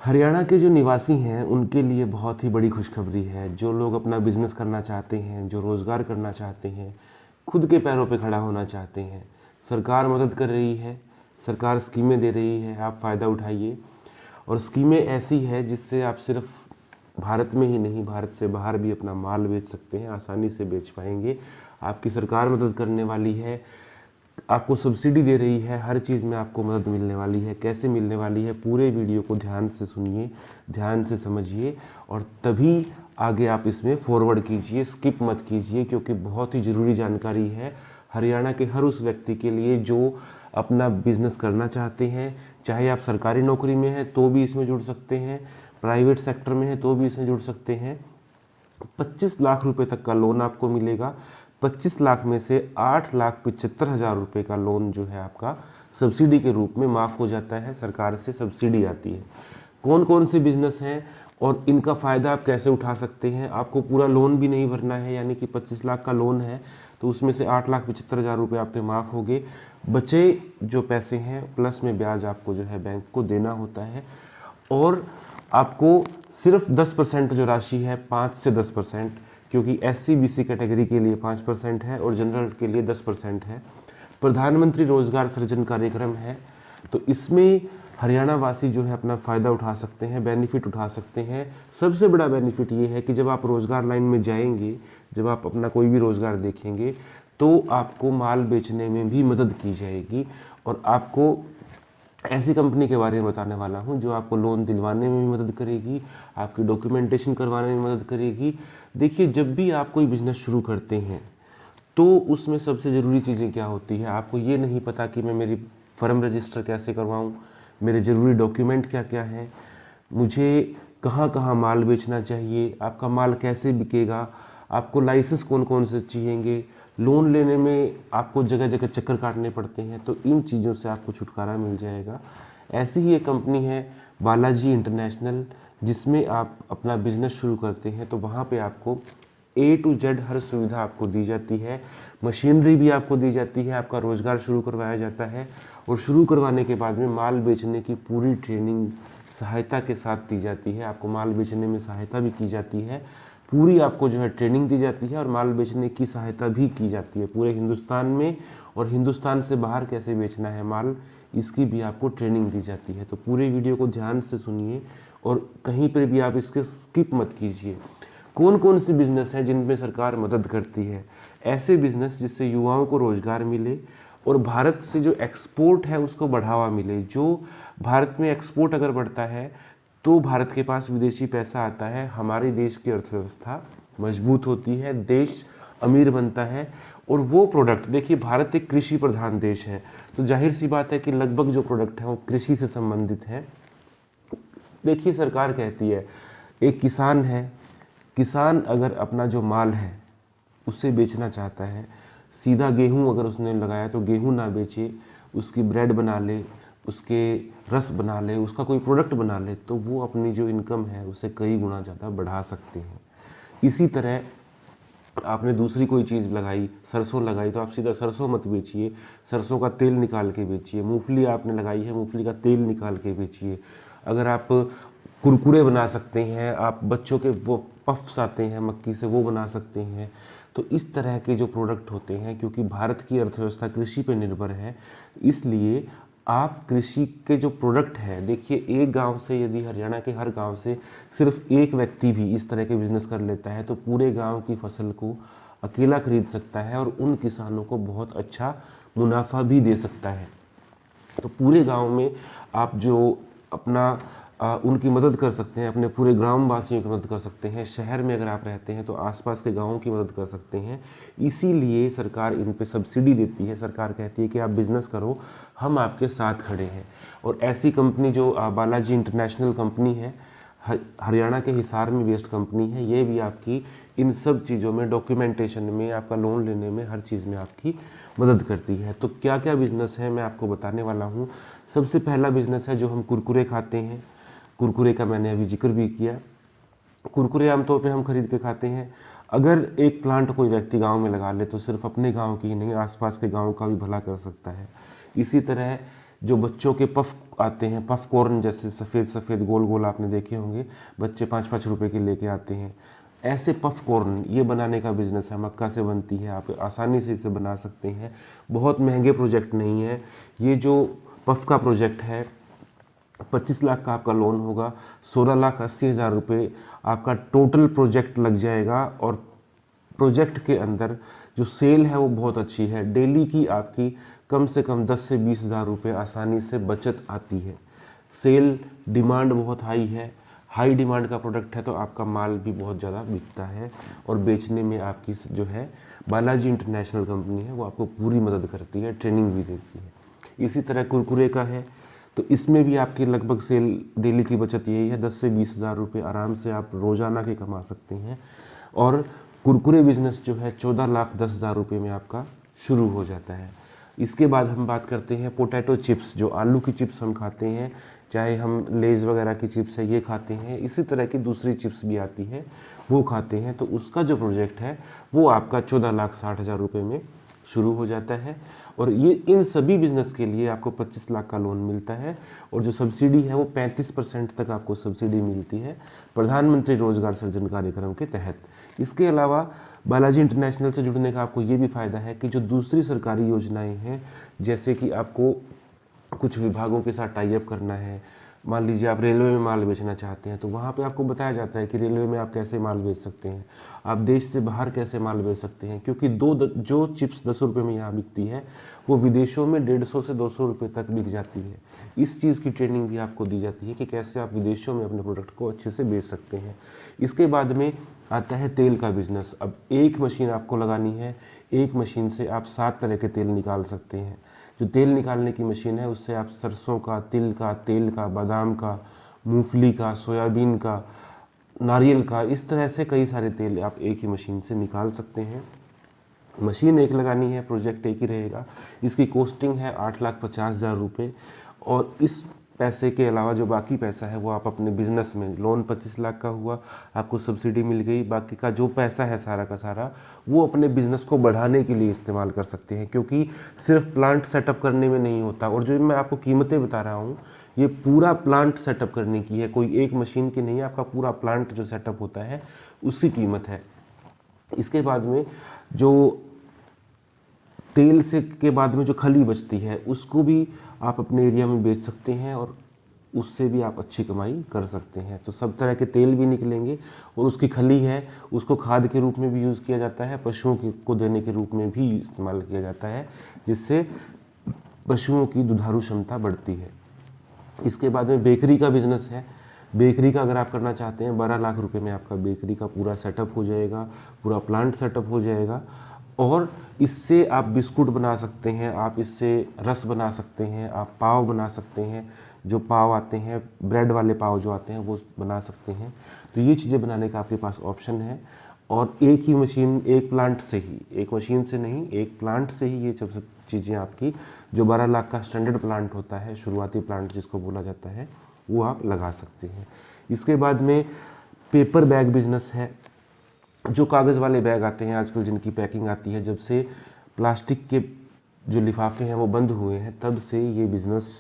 हरियाणा के जो निवासी हैं उनके लिए बहुत ही बड़ी खुशखबरी है। जो लोग अपना बिजनेस करना चाहते हैं, जो रोज़गार करना चाहते हैं, खुद के पैरों पे खड़ा होना चाहते हैं, सरकार मदद कर रही है। सरकार स्कीमें दे रही है, आप फ़ायदा उठाइए। और स्कीमें ऐसी है जिससे आप सिर्फ भारत में ही नहीं, भारत से बाहर भी अपना माल बेच सकते हैं, आसानी से बेच पाएंगे। आपकी सरकार मदद करने वाली है, आपको सब्सिडी दे रही है, हर चीज़ में आपको मदद मिलने वाली है। कैसे मिलने वाली है, पूरे वीडियो को ध्यान से सुनिए, ध्यान से समझिए और तभी आगे आप इसमें फॉरवर्ड कीजिए, स्किप मत कीजिए, क्योंकि बहुत ही ज़रूरी जानकारी है हरियाणा के हर उस व्यक्ति के लिए जो अपना बिजनेस करना चाहते हैं। चाहे आप सरकारी नौकरी में हैं तो भी इसमें जुड़ सकते हैं, प्राइवेट सेक्टर में हैं तो भी इसमें जुड़ सकते हैं। 25 लाख रुपए तक का लोन आपको मिलेगा। 25 लाख में से 8,75,000 रुपये का लोन जो है आपका सब्सिडी के रूप में माफ़ हो जाता है, सरकार से सब्सिडी आती है। कौन कौन से बिजनेस हैं और इनका फ़ायदा आप कैसे उठा सकते हैं। आपको पूरा लोन भी नहीं भरना है, यानी कि 25 लाख का लोन है तो उसमें से 8,75,000 रुपये आप पे माफ़ हो गए। बचे जो पैसे हैं प्लस में ब्याज आपको जो है बैंक को देना होता है। और आपको सिर्फ 10% जो राशि है, 5 से 10%, क्योंकि SC BC कैटेगरी के लिए 5% है और जनरल के लिए 10% है। प्रधानमंत्री रोजगार सृजन कार्यक्रम है, तो इसमें हरियाणा वासी जो है अपना फ़ायदा उठा सकते हैं, बेनिफिट उठा सकते हैं। सबसे बड़ा बेनिफिट ये है कि जब आप रोज़गार लाइन में जाएंगे, जब आप अपना कोई भी रोज़गार देखेंगे तो आपको माल बेचने में भी मदद की जाएगी। और आपको ऐसी कंपनी के बारे में बताने वाला हूं जो आपको लोन दिलवाने में भी मदद करेगी, आपकी डॉक्यूमेंटेशन करवाने में मदद करेगी। देखिए, जब भी आप कोई बिज़नेस शुरू करते हैं तो उसमें सबसे ज़रूरी चीज़ें क्या होती है। आपको ये नहीं पता कि मैं मेरी फर्म रजिस्टर कैसे करवाऊं, मेरे ज़रूरी डॉक्यूमेंट क्या क्या हैं, मुझे कहाँ कहाँ माल बेचना चाहिए, आपका माल कैसे बिकेगा, आपको लाइसेंस कौन कौन से चाहिएंगे, लोन लेने में आपको जगह जगह चक्कर काटने पड़ते हैं, तो इन चीज़ों से आपको छुटकारा मिल जाएगा। ऐसी ही एक कंपनी है बालाजी इंटरनेशनल, जिसमें आप अपना बिजनेस शुरू करते हैं तो वहाँ पे आपको A to Z हर सुविधा आपको दी जाती है, मशीनरी भी आपको दी जाती है, आपका रोज़गार शुरू करवाया जाता है और शुरू करवाने के बाद में माल बेचने की पूरी ट्रेनिंग सहायता के साथ दी जाती है। आपको माल बेचने में सहायता भी की जाती है, पूरी आपको जो है ट्रेनिंग दी जाती है और माल बेचने की सहायता भी की जाती है पूरे हिंदुस्तान में। और हिंदुस्तान से बाहर कैसे बेचना है माल, इसकी भी आपको ट्रेनिंग दी जाती है। तो पूरे वीडियो को ध्यान से सुनिए और कहीं पर भी आप इसके स्किप मत कीजिए। कौन कौन सी बिजनेस हैं जिनमें सरकार मदद करती है। ऐसे बिजनेस जिससे युवाओं को रोजगार मिले और भारत से जो एक्सपोर्ट है उसको बढ़ावा मिले। जो भारत में एक्सपोर्ट अगर बढ़ता है तो भारत के पास विदेशी पैसा आता है, हमारे देश की अर्थव्यवस्था मजबूत होती है, देश अमीर बनता है। और वो प्रोडक्ट, देखिए भारत एक कृषि प्रधान देश है, तो जाहिर सी बात है कि लगभग जो प्रोडक्ट है वो कृषि से संबंधित है। देखिए, सरकार कहती है एक किसान है, किसान अगर अपना जो माल है उसे बेचना चाहता है, सीधा गेहूं अगर उसने लगाया तो गेहूं ना बेचे, उसकी ब्रेड बना ले, उसके रस बना ले, उसका कोई प्रोडक्ट बना ले, तो वो अपनी जो इनकम है उसे कई गुना ज़्यादा बढ़ा सकते हैं। इसी तरह आपने दूसरी कोई चीज़ लगाई, सरसों लगाई, तो आप सीधा सरसों मत बेचिए, सरसों का तेल निकाल के बेचिए। मूंगफली आपने लगाई है, मूंगफली का तेल निकाल के बेचिए। अगर आप कुरकुरे बना सकते हैं, आप बच्चों के वो पफ्स आते हैं मक्की से, वो बना सकते हैं। तो इस तरह के जो प्रोडक्ट होते हैं, क्योंकि भारत की अर्थव्यवस्था कृषि पर निर्भर है, इसलिए आप कृषि के जो प्रोडक्ट हैं, देखिए एक गांव से यदि हरियाणा के हर गांव से सिर्फ एक व्यक्ति भी इस तरह के बिजनेस कर लेता है तो पूरे गांव की फसल को अकेला खरीद सकता है और उन किसानों को बहुत अच्छा मुनाफा भी दे सकता है। तो पूरे गांव में आप जो अपना उनकी मदद कर सकते हैं, अपने पूरे ग्रामवासियों की मदद कर सकते हैं। शहर में अगर आप रहते हैं तो आसपास के गांवों की मदद कर सकते हैं। इसीलिए सरकार इन पे सब्सिडी देती है। सरकार कहती है कि आप बिज़नेस करो, हम आपके साथ खड़े हैं। और ऐसी कंपनी जो बालाजी इंटरनेशनल कंपनी है, हरियाणा के हिसार में बेस्ड कंपनी है, ये भी आपकी इन सब चीज़ों में, डॉक्यूमेंटेशन में, आपका लोन लेने में, हर चीज़ में आपकी मदद करती है। तो क्या क्या बिज़नेस है मैं आपको बताने वाला हूँ। सबसे पहला बिज़नेस है जो हम कुरकुरे खाते हैं। कुरकुरे का मैंने अभी जिक्र भी किया। कुरकुरे आमतौर पे हम खरीद के खाते हैं। अगर एक प्लांट कोई व्यक्ति गांव में लगा ले तो सिर्फ अपने गांव की ही नहीं, आसपास के गांव का भी भला कर सकता है। इसी तरह जो बच्चों के पफ आते हैं, पफ कॉर्न जैसे सफ़ेद सफ़ेद गोल गोल आपने देखे होंगे, बच्चे 5-5 रुपए के लेके आते हैं, ऐसे पफ कॉर्न ये बनाने का बिजनेस है। मक्का से बनती है, आप आसानी से इसे बना सकते हैं, बहुत महंगे प्रोजेक्ट नहीं है। ये जो पफ का प्रोजेक्ट है 25 लाख का आपका लोन होगा, 16,80,000 रुपये आपका टोटल प्रोजेक्ट लग जाएगा। और प्रोजेक्ट के अंदर जो सेल है वो बहुत अच्छी है, डेली की आपकी कम से कम 10 से 20,000 रुपये आसानी से बचत आती है। सेल डिमांड बहुत हाई है, हाई डिमांड का प्रोडक्ट है तो आपका माल भी बहुत ज़्यादा बिकता है, और बेचने में आपकी जो है बालाजी इंटरनेशनल कंपनी है वो आपको पूरी मदद करती है, ट्रेनिंग भी देती है। इसी तरह कुरकुरे का है, तो इसमें भी आपकी लगभग सेल डेली की बचत यही है, 10 से 20,000 रुपये आराम से आप रोज़ाना के कमा सकते हैं। और कुरकुरे बिजनेस जो है 14,10,000 रुपये में आपका शुरू हो जाता है। इसके बाद हम बात करते हैं पोटैटो चिप्स, जो आलू की चिप्स हम खाते हैं, चाहे हम लेज़ वगैरह की चिप्स है ये खाते हैं, इसी तरह की दूसरी चिप्स भी आती है वो खाते हैं। तो उसका जो प्रोजेक्ट है वो आपका 14,60,000 रुपये में शुरू हो जाता है। और ये इन सभी बिजनेस के लिए आपको 25 लाख का लोन मिलता है, और जो सब्सिडी है वो 35% तक आपको सब्सिडी मिलती है प्रधानमंत्री रोजगार सृजन कार्यक्रम के तहत। इसके अलावा बालाजी इंटरनेशनल से जुड़ने का आपको ये भी फ़ायदा है कि जो दूसरी सरकारी योजनाएं हैं, जैसे कि आपको कुछ विभागों के साथ टाई अप करना है, मान लीजिए आप रेलवे में माल बेचना चाहते हैं, तो वहाँ पे आपको बताया जाता है कि रेलवे में आप कैसे माल बेच सकते हैं, आप देश से बाहर कैसे माल बेच सकते हैं, क्योंकि जो चिप्स 10 रुपये में यहाँ बिकती है वो विदेशों में 150 से 200 रुपये तक बिक जाती है। इस चीज़ की ट्रेनिंग भी आपको दी जाती है कि कैसे आप विदेशों में अपने प्रोडक्ट को अच्छे से बेच सकते हैं। इसके बाद में आता है तेल का बिजनेस। अब एक मशीन आपको लगानी है, एक मशीन से आप 7 तरह के तेल निकाल सकते हैं। जो तेल निकालने की मशीन है उससे आप सरसों का, तिल का, तेल का, बादाम का, मूंगफली का, सोयाबीन का, नारियल का, इस तरह से कई सारे तेल आप एक ही मशीन से निकाल सकते हैं। मशीन एक लगानी है, प्रोजेक्ट एक ही रहेगा। इसकी कॉस्टिंग है 8,50,000 रुपये, और इस पैसे के अलावा जो बाकी पैसा है वो आप अपने बिजनेस में, लोन 25 लाख का हुआ, आपको सब्सिडी मिल गई, बाकी का जो पैसा है सारा का सारा वो अपने बिजनेस को बढ़ाने के लिए इस्तेमाल कर सकते हैं, क्योंकि सिर्फ प्लांट सेटअप करने में नहीं होता। और जो मैं आपको कीमतें बता रहा हूँ ये पूरा प्लांट सेटअप करने की है, कोई एक मशीन की नहीं है, आपका पूरा प्लांट जो सेटअप होता है उसकी कीमत है। इसके बाद में जो तेल से के बाद में जो खली बचती है उसको भी आप अपने एरिया में बेच सकते हैं, और उससे भी आप अच्छी कमाई कर सकते हैं। तो सब तरह के तेल भी निकलेंगे, और उसकी खली है उसको खाद के रूप में भी यूज़ किया जाता है, पशुओं को देने के रूप में भी इस्तेमाल किया जाता है, जिससे पशुओं की दुधारू क्षमता बढ़ती है। इसके बाद में बेकरी का बिजनेस है। बेकरी का अगर आप करना चाहते हैं 12 लाख रुपए में आपका बेकरी का पूरा सेटअप हो जाएगा, पूरा प्लांट सेटअप हो जाएगा, और इससे आप बिस्कुट बना सकते हैं, आप इससे रस बना सकते हैं, आप पाव बना सकते हैं, जो पाव आते हैं ब्रेड वाले पाव जो आते हैं वो बना सकते हैं। तो ये चीज़ें बनाने का आपके पास ऑप्शन है, और एक ही मशीन, एक प्लांट से ही, एक मशीन से नहीं, एक प्लांट से ही ये सब चीज़ें आपकी, जो 12 लाख का स्टैंडर्ड प्लांट होता है, शुरुआती प्लांट जिसको बोला जाता है, वो आप लगा सकते हैं। इसके बाद में पेपर बैग बिजनेस है। जो कागज़ वाले बैग आते हैं आजकल, जिनकी पैकिंग आती है, जब से प्लास्टिक के जो लिफाफे हैं वो बंद हुए हैं तब से ये बिज़नेस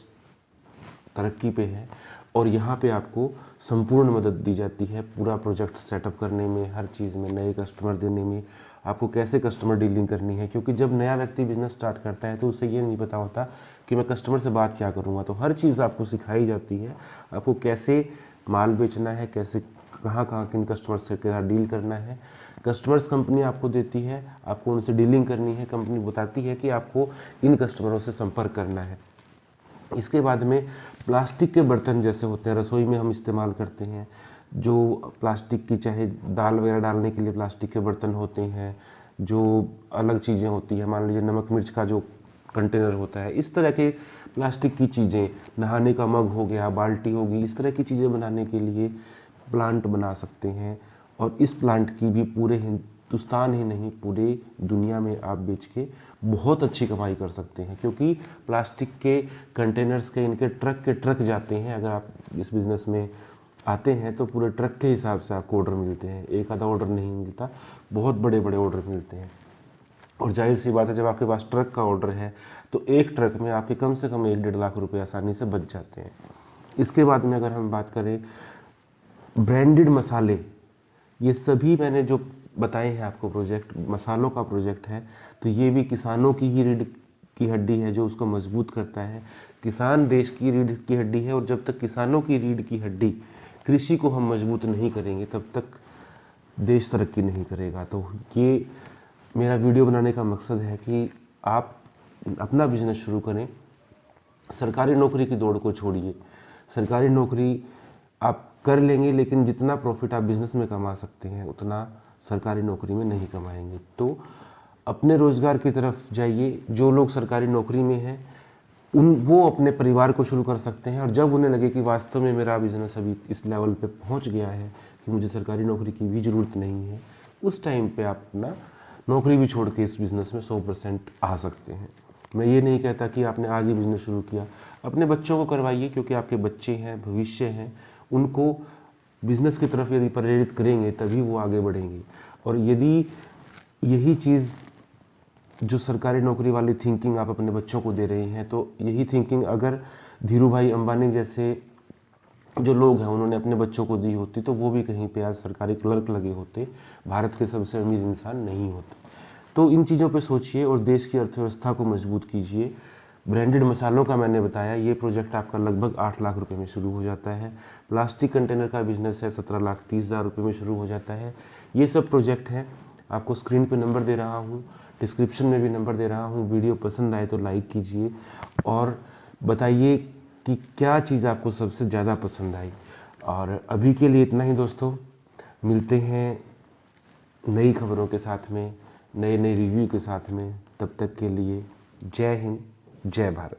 तरक्की पे है, और यहाँ पे आपको संपूर्ण मदद दी जाती है पूरा प्रोजेक्ट सेटअप करने में, हर चीज़ में, नए कस्टमर देने में, आपको कैसे कस्टमर डीलिंग करनी है, क्योंकि जब नया व्यक्ति बिजनेस स्टार्ट करता है तो उसे ये नहीं पता होता कि मैं कस्टमर से बात क्या करूँगा। तो हर चीज़ आपको सिखाई जाती है, आपको कैसे माल बेचना है, कैसे कहाँ कहाँ किन कस्टमर्स से क्या डील करना है। कस्टमर्स कंपनी आपको देती है, आपको उनसे डीलिंग करनी है, कंपनी बताती है कि आपको इन कस्टमरों से संपर्क करना है। इसके बाद में प्लास्टिक के बर्तन जैसे होते हैं, रसोई में हम इस्तेमाल करते हैं, जो प्लास्टिक की, चाहे दाल वगैरह डालने के लिए प्लास्टिक के बर्तन होते हैं, जो अलग चीज़ें होती हैं, मान लीजिए नमक मिर्च का जो कंटेनर होता है, इस तरह के प्लास्टिक की चीज़ें, नहाने का मग हो गया, बाल्टी होगी, इस तरह की चीज़ें बनाने के लिए प्लांट बना सकते हैं। और इस प्लांट की भी पूरे हिंदुस्तान ही नहीं, पूरे दुनिया में आप बेच के बहुत अच्छी कमाई कर सकते हैं, क्योंकि प्लास्टिक के कंटेनर्स के, इनके ट्रक के ट्रक जाते हैं। अगर आप इस बिज़नेस में आते हैं तो पूरे ट्रक के हिसाब से आपको ऑर्डर मिलते हैं, एक आधा ऑर्डर नहीं मिलता, बहुत बड़े बड़े ऑर्डर मिलते हैं। और जाहिर सी बात है, जब आपके पास ट्रक का ऑर्डर है तो एक ट्रक में आपके कम से कम 1-1.5 लाख रुपए आसानी से बच जाते हैं। इसके बाद में अगर हम बात करें ब्रांडेड मसाले, ये सभी मैंने जो बताए हैं आपको प्रोजेक्ट, मसालों का प्रोजेक्ट है, तो ये भी किसानों की ही रीढ़ की हड्डी है जो उसको मजबूत करता है। किसान देश की रीढ़ की हड्डी है और जब तक किसानों की रीढ़ की हड्डी कृषि को हम मजबूत नहीं करेंगे तब तक देश तरक्की नहीं करेगा। तो ये मेरा वीडियो बनाने का मकसद है कि आप अपना बिजनेस शुरू करें, सरकारी नौकरी की दौड़ को छोड़िए। सरकारी नौकरी आप कर लेंगे लेकिन जितना प्रॉफिट आप बिजनेस में कमा सकते हैं उतना सरकारी नौकरी में नहीं कमाएंगे। तो अपने रोजगार की तरफ जाइए। जो लोग सरकारी नौकरी में हैं वो अपने परिवार को शुरू कर सकते हैं, और जब उन्हें लगे कि वास्तव में मेरा बिजनेस अभी इस लेवल पे पहुंच गया है कि मुझे सरकारी नौकरी की भी ज़रूरत नहीं है, उस टाइम पे आप अपना नौकरी भी छोड़ के इस बिज़नेस में 100% आ सकते हैं। मैं ये नहीं कहता कि आपने आज ही बिज़नेस शुरू किया, अपने बच्चों को करवाइए, क्योंकि आपके बच्चे हैं, भविष्य हैं, उनको बिज़नेस की तरफ यदि प्रेरित करेंगे तभी वो आगे बढ़ेंगे। और यदि यही चीज़ जो सरकारी नौकरी वाली थिंकिंग आप अपने बच्चों को दे रहे हैं, तो यही थिंकिंग अगर धीरू भाई अंबानी जैसे जो लोग हैं उन्होंने अपने बच्चों को दी होती तो वो भी कहीं पे आज सरकारी क्लर्क लगे होते, भारत के सबसे अमीर इंसान नहीं होते। तो इन चीज़ों पे सोचिए और देश की अर्थव्यवस्था को मजबूत कीजिए। ब्रांडेड मसालों का मैंने बताया, ये प्रोजेक्ट आपका लगभग 8 लाख रुपए में शुरू हो जाता है। प्लास्टिक कंटेनर का बिजनेस है, 17,30,000 रुपये में शुरू हो जाता है। ये सब प्रोजेक्ट हैं, आपको स्क्रीन पे नंबर दे रहा हूँ, डिस्क्रिप्शन में भी नंबर दे रहा हूँ। वीडियो पसंद आए तो लाइक कीजिए और बताइए कि क्या चीज़ आपको सबसे ज़्यादा पसंद आई। और अभी के लिए इतना ही दोस्तों, मिलते हैं नई खबरों के साथ में, नए रिव्यू के साथ में। तब तक के लिए जय हिंद, जय भारत।